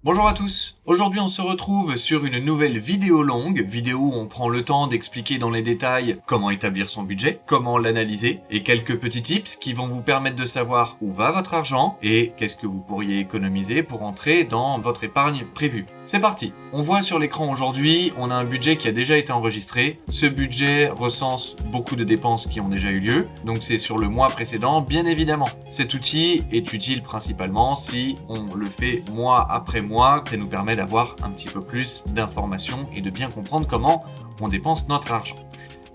Bonjour à tous, aujourd'hui on se retrouve sur une nouvelle vidéo longue, vidéo où on prend le temps d'expliquer dans les détails comment établir son budget, comment l'analyser, et quelques petits tips qui vont vous permettre de savoir où va votre argent et qu'est-ce que vous pourriez économiser pour entrer dans votre épargne prévue. C'est parti. On voit sur l'écran aujourd'hui, on a un budget qui a déjà été enregistré. Ce budget recense beaucoup de dépenses qui ont déjà eu lieu, donc c'est sur le mois précédent bien évidemment. Cet outil est utile principalement si on le fait mois après mois. Ça nous permet d'avoir un petit peu plus d'informations et de bien comprendre comment on dépense notre argent.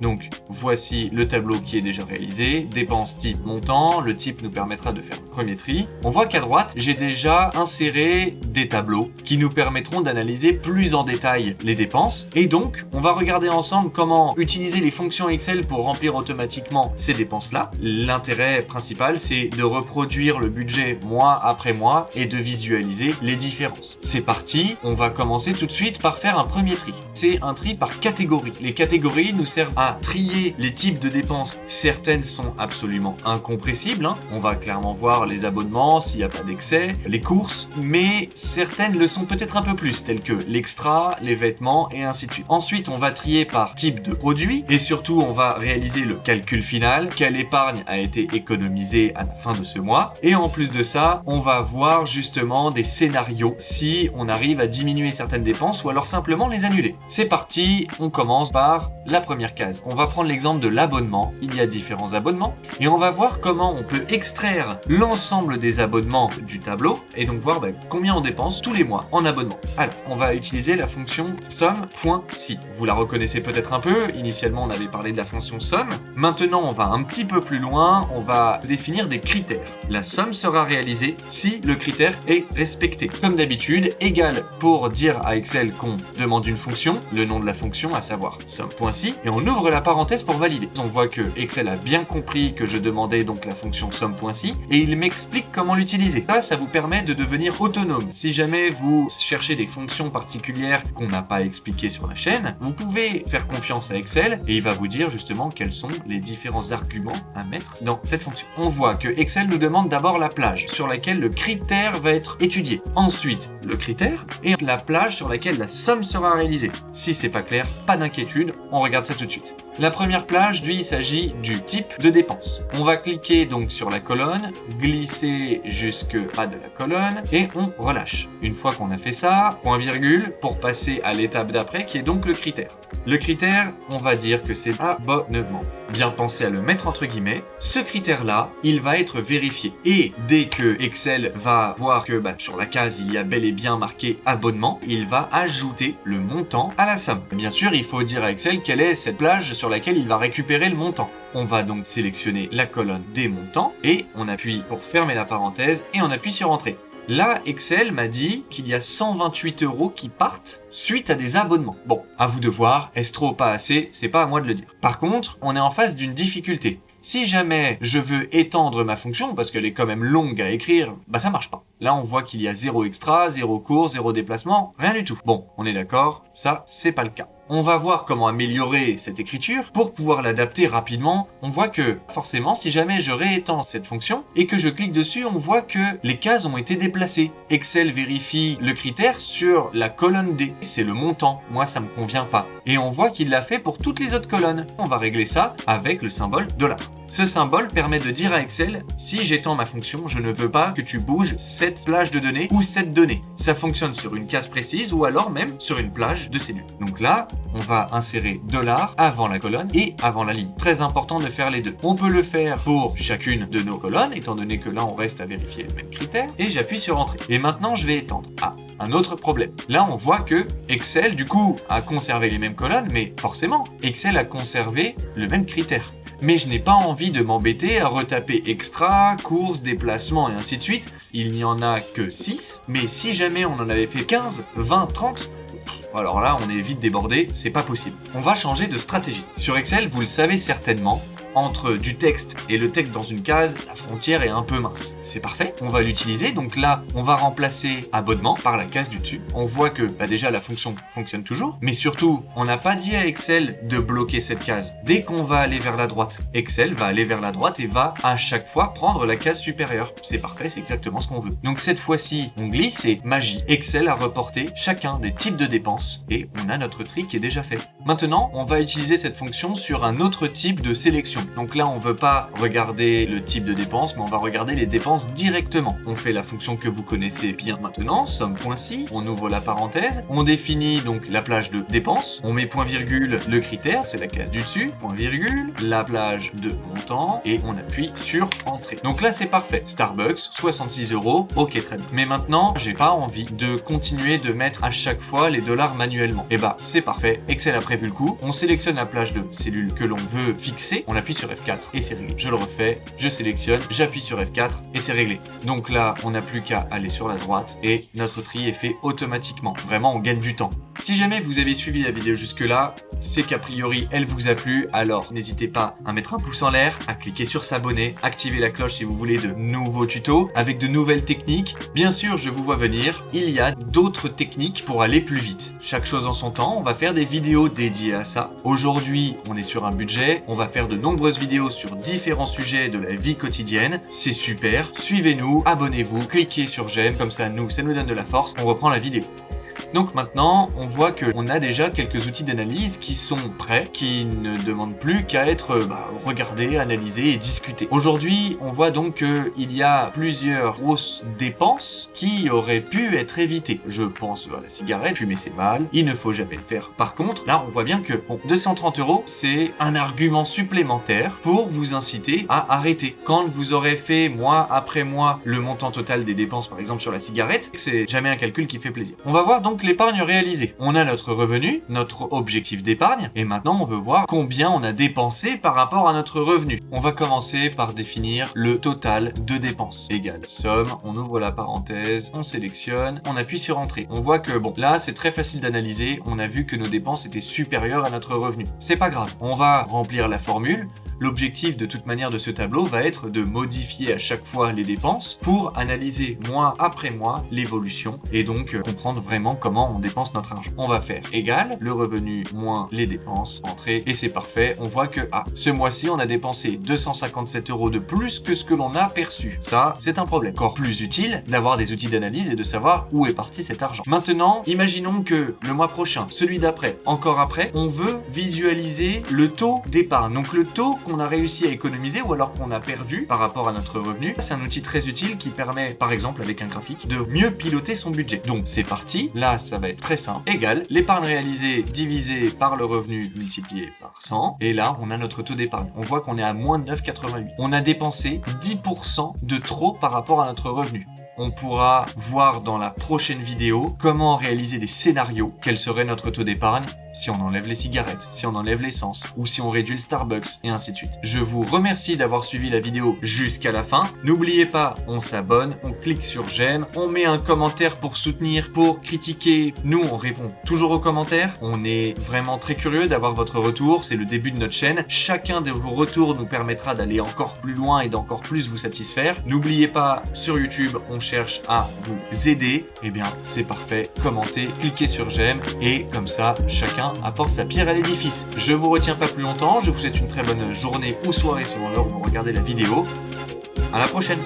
Donc voici le tableau qui est déjà réalisé, dépenses type montant, le type nous permettra de faire le premier tri. On voit qu'à droite, j'ai déjà inséré des tableaux qui nous permettront d'analyser plus en détail les dépenses. Et donc, on va regarder ensemble comment utiliser les fonctions Excel pour remplir automatiquement ces dépenses-là. L'intérêt principal, c'est de reproduire le budget mois après mois et de visualiser les différences. C'est parti, on va commencer tout de suite par faire un premier tri. C'est un tri par catégorie. Les catégories nous servent à trier les types de dépenses. Certaines sont absolument incompressibles, on va clairement voir les abonnements s'il n'y a pas d'excès, les courses, mais certaines le sont peut-être un peu plus, telles que l'extra, les vêtements et ainsi de suite. Ensuite, on va trier par type de produit et surtout on va réaliser le calcul final, quelle épargne a été économisée à la fin de ce mois, et en plus de ça, on va voir justement des scénarios si on arrive à diminuer certaines dépenses ou alors simplement les annuler. C'est parti, on commence par la première case. On va prendre l'exemple de l'abonnement. Il y a différents abonnements et on va voir comment on peut extraire l'ensemble des abonnements du tableau et donc voir combien on dépense tous les mois en abonnement. Alors, on va utiliser la fonction somme.si. Vous la reconnaissez peut-être un peu. Initialement, on avait parlé de la fonction somme. Maintenant, on va un petit peu plus loin. On va définir des critères. La somme sera réalisée si le critère est respecté. Comme d'habitude, égal pour dire à Excel qu'on demande une fonction, le nom de la fonction, à savoir somme.si, et on ouvre la parenthèse pour valider. On voit que Excel a bien compris que je demandais donc la fonction somme.si et il m'explique comment l'utiliser. Ça vous permet de devenir autonome. Si jamais vous cherchez des fonctions particulières qu'on n'a pas expliquées sur la chaîne, vous pouvez faire confiance à Excel et il va vous dire justement quels sont les différents arguments à mettre dans cette fonction. On voit que Excel nous demande d'abord la plage sur laquelle le critère va être étudié. Ensuite, le critère et la plage sur laquelle la somme sera réalisée. Si c'est pas clair, pas d'inquiétude, on regarde ça tout de suite. La première plage, lui, il s'agit du type de dépense. On va cliquer donc sur la colonne, glisser jusque bas de la colonne et on relâche. Une fois qu'on a fait ça, point virgule pour passer à l'étape d'après qui est donc le critère. Le critère, on va dire que c'est abonnement. Bien penser à le mettre entre guillemets. Ce critère-là, il va être vérifié. Et dès que Excel va voir que sur la case, il y a bel et bien marqué abonnement, il va ajouter le montant à la somme. Bien sûr, il faut dire à Excel quelle est cette plage sur laquelle il va récupérer le montant. On va donc sélectionner la colonne des montants et on appuie pour fermer la parenthèse et on appuie sur Entrée. Là, Excel m'a dit qu'il y a 128 € qui partent suite à des abonnements. Bon, à vous de voir, est-ce trop ou pas assez, c'est pas à moi de le dire. Par contre, on est en face d'une difficulté. Si jamais je veux étendre ma fonction, parce qu'elle est quand même longue à écrire, ça marche pas. Là, on voit qu'il y a 0 extra, 0 cours, 0 déplacement, rien du tout. Bon, on est d'accord, ça, c'est pas le cas. On va voir comment améliorer cette écriture pour pouvoir l'adapter rapidement. On voit que, forcément, si jamais je réétends cette fonction et que je clique dessus, on voit que les cases ont été déplacées. Excel vérifie le critère sur la colonne D. C'est le montant. Moi, ça me convient pas. Et on voit qu'il l'a fait pour toutes les autres colonnes. On va régler ça avec le symbole $. Ce symbole permet de dire à Excel, si j'étends ma fonction, je ne veux pas que tu bouges cette plage de données ou cette donnée. Ça fonctionne sur une case précise ou alors même sur une plage de cellules. Donc là, on va insérer $ avant la colonne et avant la ligne. Très important de faire les deux. On peut le faire pour chacune de nos colonnes, étant donné que là, on reste à vérifier le même critère. Et j'appuie sur Entrée. Et maintenant, je vais étendre. Un autre problème. Là, on voit que Excel, du coup, a conservé les mêmes colonnes, mais forcément, Excel a conservé le même critère. Mais je n'ai pas envie de m'embêter à retaper extra, courses, déplacements et ainsi de suite. Il n'y en a que 6, mais si jamais on en avait fait 15, 20, 30, alors là on est vite débordé, c'est pas possible. On va changer de stratégie. Sur Excel, vous le savez certainement, entre du texte et le texte dans une case, la frontière est un peu mince. C'est parfait, on va l'utiliser. Donc là, on va remplacer abonnement par la case du dessus. On voit que déjà la fonction fonctionne toujours, mais surtout, on n'a pas dit à Excel de bloquer cette case. Dès qu'on va aller vers la droite, Excel va aller vers la droite et va à chaque fois prendre la case supérieure. C'est parfait, c'est exactement ce qu'on veut. Donc cette fois-ci, on glisse et magie. Excel a reporté chacun des types de dépenses et on a notre tri qui est déjà fait. Maintenant, on va utiliser cette fonction sur un autre type de sélection. Donc là, on veut pas regarder le type de dépense, mais on va regarder les dépenses directement. On fait la fonction que vous connaissez bien maintenant, somme.si, on ouvre la parenthèse, on définit donc la plage de dépenses, on met point virgule le critère, c'est la case du dessus, point virgule, la plage de montant, et on appuie sur entrée. Donc là, c'est parfait. Starbucks, 66 €, ok, très bien. Mais maintenant, j'ai pas envie de continuer de mettre à chaque fois les dollars manuellement. Et bah, c'est parfait. Excel a prévu le coup. On sélectionne la plage de cellule que l'on veut fixer. On appuie sur F4 et c'est réglé. Je le refais. Je sélectionne. J'appuie sur F4 et c'est réglé. Donc là, on n'a plus qu'à aller sur la droite et notre tri est fait automatiquement. Vraiment, on gagne du temps. Si jamais vous avez suivi la vidéo jusque-là, c'est qu'a priori, elle vous a plu. Alors, n'hésitez pas à mettre un pouce en l'air, à cliquer sur s'abonner, activer la cloche si vous voulez de nouveaux tutos avec de nouvelles techniques. Bien sûr, je vous vois venir. Il y a d'autres techniques pour aller plus vite. Chaque chose en son temps, on va faire des vidéos dédiées à ça. Aujourd'hui, on est sur un budget. On va faire de nombreuses vidéos sur différents sujets de la vie quotidienne. C'est super. Suivez-nous, abonnez-vous, cliquez sur j'aime. Comme ça nous donne de la force. On reprend la vidéo. Donc maintenant, on voit qu'on a déjà quelques outils d'analyse qui sont prêts, qui ne demandent plus qu'à être regardés, analysés et discutés. Aujourd'hui, on voit donc qu'il y a plusieurs grosses dépenses qui auraient pu être évitées. Je pense à la cigarette, fumer c'est mal, il ne faut jamais le faire. Par contre, là, on voit bien que 230 €, c'est un argument supplémentaire pour vous inciter à arrêter. Quand vous aurez fait mois après mois le montant total des dépenses, par exemple sur la cigarette, c'est jamais un calcul qui fait plaisir. On va voir donc l'épargne réalisée. On a notre revenu, notre objectif d'épargne, et maintenant on veut voir combien on a dépensé par rapport à notre revenu. On va commencer par définir le total de dépenses. Égal somme, on ouvre la parenthèse, on sélectionne, on appuie sur entrée. On voit que là c'est très facile d'analyser, on a vu que nos dépenses étaient supérieures à notre revenu. C'est pas grave, on va remplir la formule. L'objectif de toute manière de ce tableau va être de modifier à chaque fois les dépenses pour analyser mois après mois l'évolution et donc comprendre vraiment comment on dépense notre argent. On va faire égal le revenu moins les dépenses, entrée, et c'est parfait. On voit que ce mois-ci on a dépensé 257 € de plus que ce que l'on a perçu. Ça, c'est un problème. Encore plus utile d'avoir des outils d'analyse et de savoir où est parti cet argent. Maintenant, imaginons que le mois prochain, celui d'après, encore après, on veut visualiser le taux d'épargne. Donc le taux qu'on a réussi à économiser ou alors qu'on a perdu par rapport à notre revenu. C'est un outil très utile qui permet, par exemple avec un graphique, de mieux piloter son budget. Donc c'est parti, là ça va être très simple, égal l'épargne réalisée divisé par le revenu multiplié par 100, et là on a notre taux d'épargne. On voit qu'on est à moins 9,88. On a dépensé 10% de trop par rapport à notre revenu. On pourra voir dans la prochaine vidéo comment réaliser des scénarios. Quel serait notre taux d'épargne si on enlève les cigarettes, si on enlève l'essence, ou si on réduit le Starbucks, et ainsi de suite. Je vous remercie d'avoir suivi la vidéo jusqu'à la fin. N'oubliez pas, on s'abonne, on clique sur j'aime, on met un commentaire pour soutenir, pour critiquer. Nous, on répond toujours aux commentaires. On est vraiment très curieux d'avoir votre retour. C'est le début de notre chaîne. Chacun de vos retours nous permettra d'aller encore plus loin et d'encore plus vous satisfaire. N'oubliez pas, sur YouTube, on cherche à vous aider. Eh bien, c'est parfait. Commentez, cliquez sur j'aime, et comme ça, chacun apporte sa pierre à l'édifice. Je vous retiens pas plus longtemps, je vous souhaite une très bonne journée ou soirée selon l'heure où vous regardez la vidéo. À la prochaine!